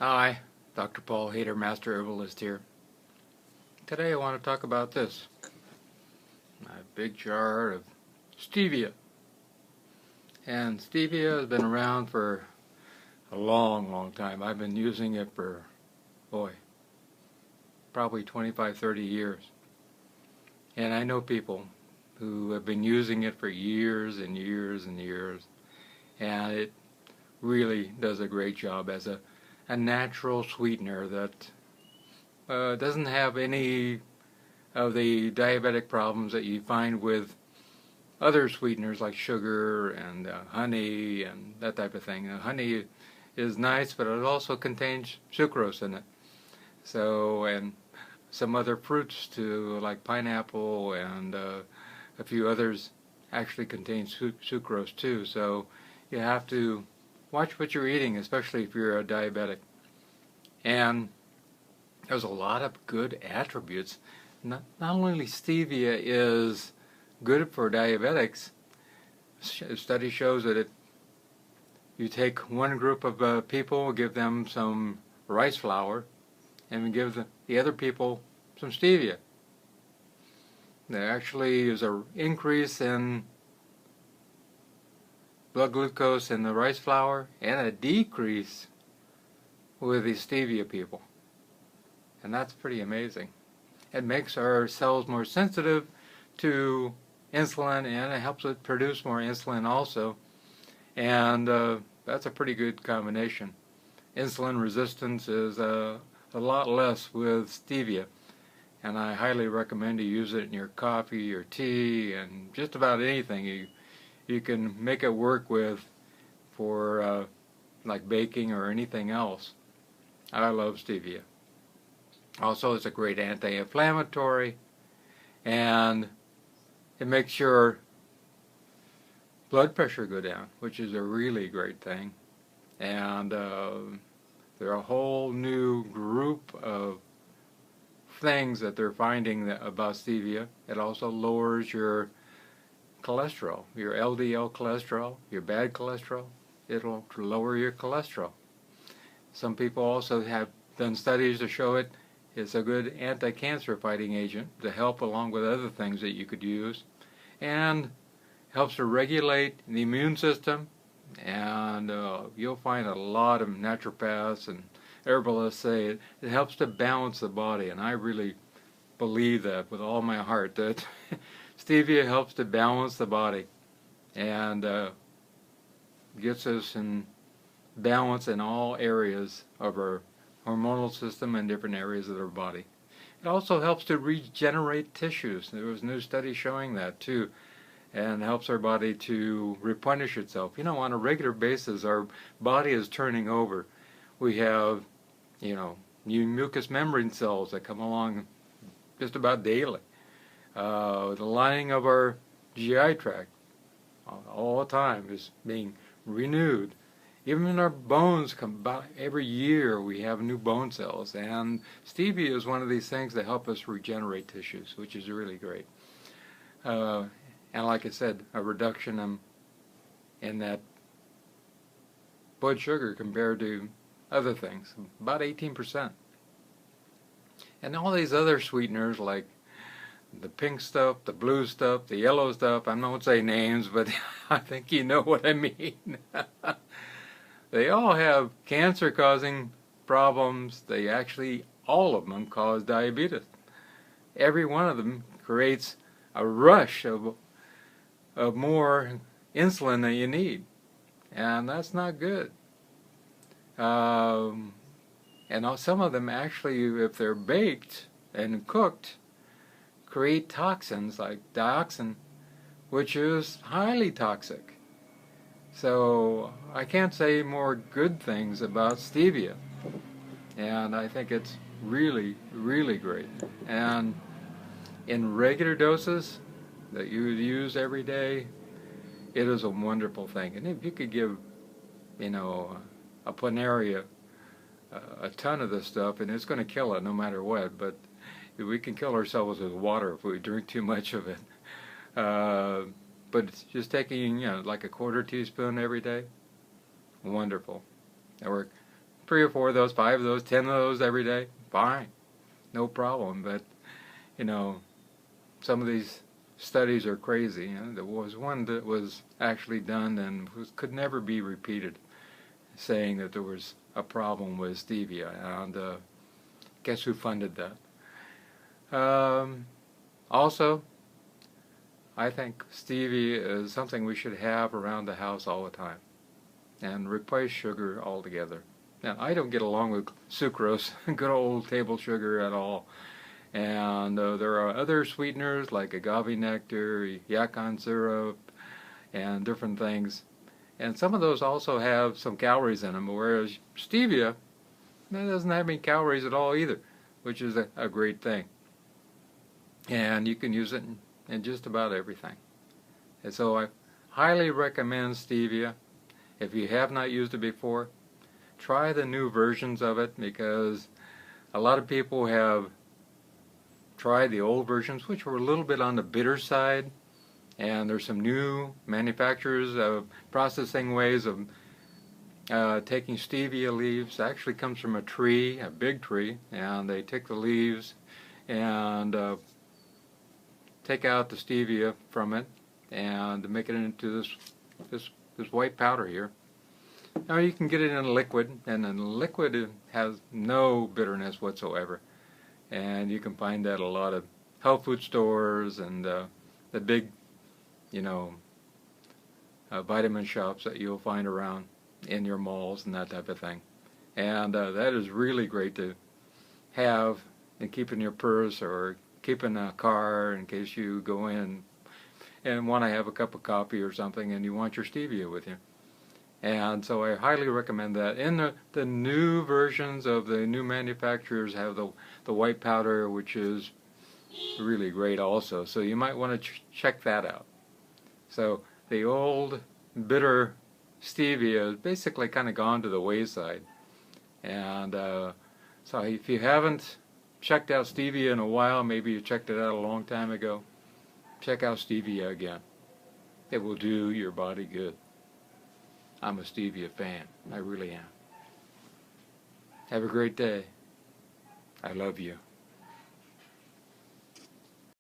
Hi, Dr. Paul Haider, Master Herbalist here. Today I want to talk about this. A big jar of stevia. And stevia has been around for a long time. I've been using it for, probably 25, 30 years. And I know people who have been using it for years and years and years. And it really does a great job as a natural sweetener that doesn't have any of the diabetic problems that you find with other sweeteners like sugar and honey and that type of thing. Honey is nice, but it also contains sucrose in it. So, and some other fruits too, like pineapple and a few others actually contain sucrose too. So you have to watch what you're eating, especially if you're a diabetic. And there's a lot of good attributes. Not only stevia is good for diabetics, a study shows that you take one group of people, give them some rice flour, and give the other people some stevia. There actually is an increase in blood glucose in the rice flour and a decrease with the stevia people. And that's pretty amazing. It makes our cells more sensitive to insulin, and it helps it produce more insulin also. And that's a pretty good combination. Insulin resistance is a lot less with stevia. And I highly recommend you use it in your coffee, your tea, and just about anything you can make it work with for like baking or anything else. I love stevia. Also, it's a great anti-inflammatory, and it makes your blood pressure go down, which is a really great thing. And there are a whole new group of things that they're finding about stevia. It also lowers your cholesterol, your LDL cholesterol, your bad cholesterol. It'll lower your cholesterol. Some people also have done studies to show it's a good anti-cancer fighting agent to help along with other things that you could use, and helps to regulate the immune system. And you'll find a lot of naturopaths and herbalists say it helps to balance the body, and I really believe that with all my heart, that stevia helps to balance the body and gets us in balance in all areas of our hormonal system and different areas of our body. It also helps to regenerate tissues. There was a new study showing that too, and helps our body to replenish itself. You know, on a regular basis, our body is turning over. We have, new mucous membrane cells that come along just about daily. The lining of our GI tract all the time is being renewed. Even in our bones, about every year we have new bone cells, and stevia is one of these things that help us regenerate tissues, which is really great. And like I said, a reduction in that blood sugar compared to other things, about 18%. And all these other sweeteners like the pink stuff, the blue stuff, the yellow stuff, I won't say names, but I think you know what I mean. They all have cancer-causing problems. They actually, all of them cause diabetes. Every one of them creates a rush of more insulin than you need. And that's not good. And some of them actually, if they're baked and cooked, create toxins like dioxin, which is highly toxic. So I can't say more good things about stevia, and I think it's really, really great. And in regular doses that you would use every day, it is a wonderful thing. And if you could give, a planaria a ton of this stuff, and it's going to kill it no matter what, but we can kill ourselves with water if we drink too much of it. But it's just taking, like a quarter teaspoon every day, wonderful. Or 3 or 4 of those, 5 of those, 10 of those every day, fine, no problem. But you know, some of these studies are crazy. You know, there was one that was actually done and could never be repeated, saying that there was a problem with stevia, and guess who funded that? Also, I think stevia is something we should have around the house all the time, and replace sugar altogether. Now, I don't get along with sucrose, good old table sugar, at all. And there are other sweeteners like agave nectar, yacon syrup, and different things. And some of those also have some calories in them, whereas stevia, that doesn't have any calories at all either, which is a great thing. And you can use it in just about everything. And so I highly recommend stevia. If you have not used it before, try the new versions of it, because a lot of people have tried the old versions, which were a little bit on the bitter side, and there's some new manufacturers of processing ways of taking stevia leaves. It actually comes from a tree, a big tree, and they take the leaves and take out the stevia from it and make it into this white powder here. Now you can get it in a liquid, and in liquid it has no bitterness whatsoever. And you can find that at a lot of health food stores and the big, you know, vitamin shops that you'll find around in your malls and that type of thing. And that is really great to have and keep in your purse or keep in a car in case you go in and want to have a cup of coffee or something and you want your stevia with you. And so I highly recommend that. In the new versions of the new manufacturers have the white powder, which is really great also. So you might want to check that out. So the old bitter stevia is basically kind of gone to the wayside. And so if you haven't checked out stevia in a while, maybe you checked it out a long time ago, check out stevia again. It will do your body good. I'm a stevia fan. I really am. Have a great day. I love you.